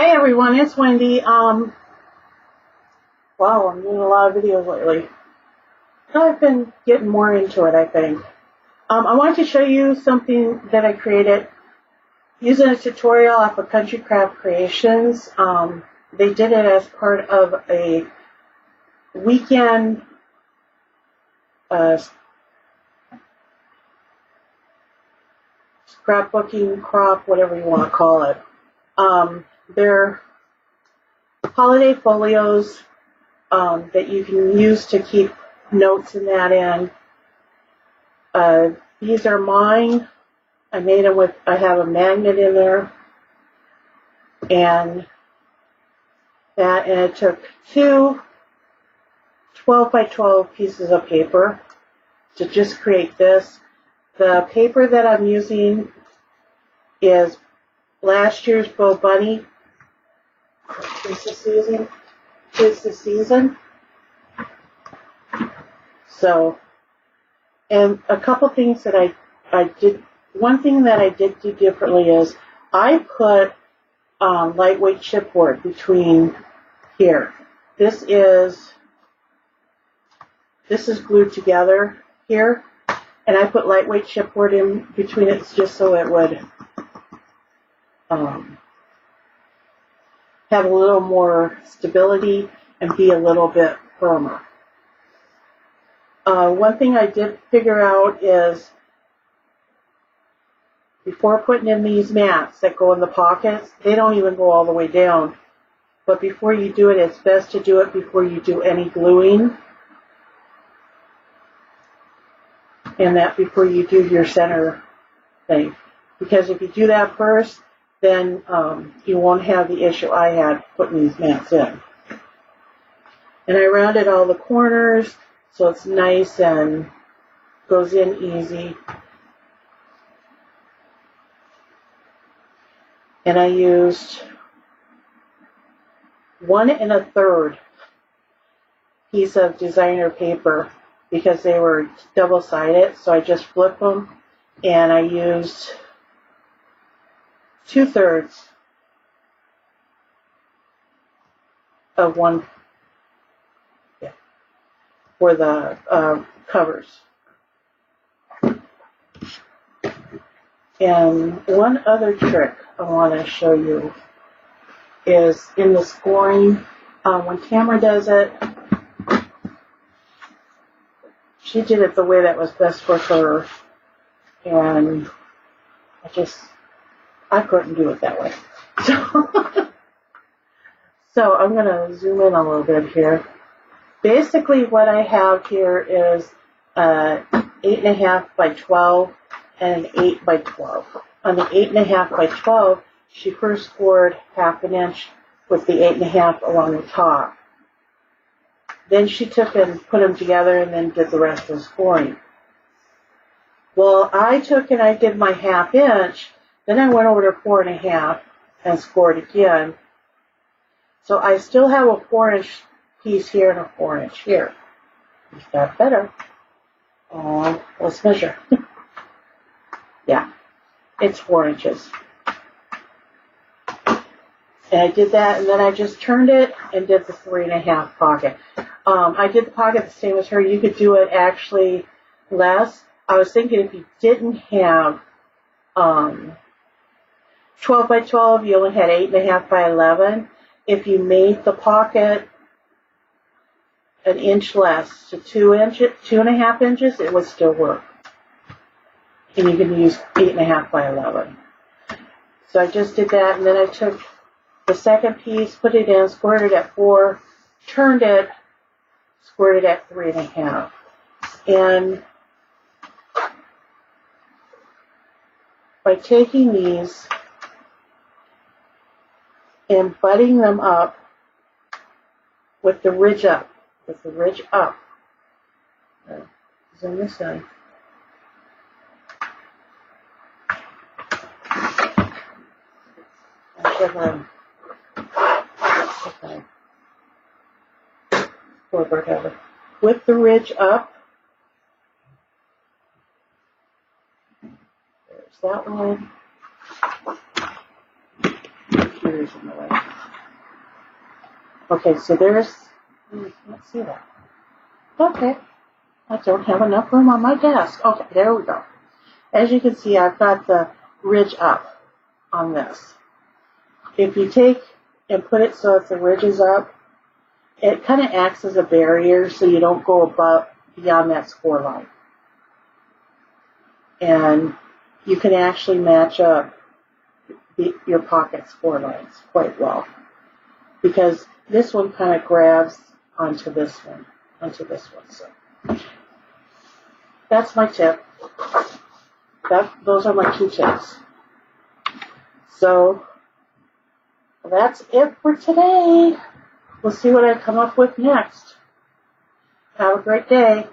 Hi everyone, it's Wendy. Wow, I'm doing a lot of videos lately. I've been getting more into it, I think. I wanted to show you something that I created using a tutorial off of Country Craft Creations. They did it as part of a weekend scrapbooking, crop, whatever you want to call it. They're holiday folios that you can use to keep notes in that in. These are mine. I made them with, I have a magnet in there. And it took two 12 by 12 pieces of paper to just create this. The paper that I'm using is last year's Bo Bunny. Tis the season. So, and a couple things that I did. One thing that I did do differently is I put lightweight chipboard between here. This is glued together here, and I put lightweight chipboard in between it just so it would have a little more stability and be a little bit firmer. One thing I did figure out is before putting in these mats that go in the pockets, they don't even go all the way down. But before you do it, it's best to do it before you do any gluing. And that before you do your center thing. Because if you do that first, then you won't have the issue I had putting these mats in. And I rounded all the corners so it's nice and goes in easy. And I used 1 1/3 piece of designer paper because they were double-sided, so I just flipped them, and I used 2/3 of one for the covers. And one other trick I want to show you is in the scoring. When Tamara does it, she did it the way that was best for her, and I couldn't do it that way. So I'm going to zoom in a little bit here. Basically what I have here is 8.5 by 12 and an 8 by 12. On the 8.5 by 12, she first scored 1/2 inch with the 8.5 along the top. Then she took and put them together and then did the rest of the scoring. Well, I took and I did my 1/2 inch, then I went over to 4.5 and scored again. So I still have a 4-inch piece here and a 4-inch here. Is that better? Let's measure. Yeah, it's 4 inches. And I did that, and then I just turned it and did the 3.5 pocket. I did the pocket the same as her. You could do it actually less. I was thinking if you didn't have 12 by 12, you only had 8.5 by 11. If you made the pocket an inch less to 2.5 inches, it would still work. And you can use 8.5 by 11. So I just did that, and then I took the second piece, put it in, scored it at 4, turned it, scored it at 3.5. And by taking these and butting them up with the ridge up, zoom this in. With the ridge up, there's that one. Here's in the way. Okay, so there's, let's see that. Okay, I don't have enough room on my desk. Okay, there we go. As you can see, I've got the ridge up on this. If you take and put it so that the ridge is up, it kind of acts as a barrier so you don't go above beyond that score line. And you can actually match up your pocket score lines quite well. Because this one kind of grabs onto this one. So that's my tip. Those are my 2 tips. So that's it for today. We'll see what I come up with next. Have a great day.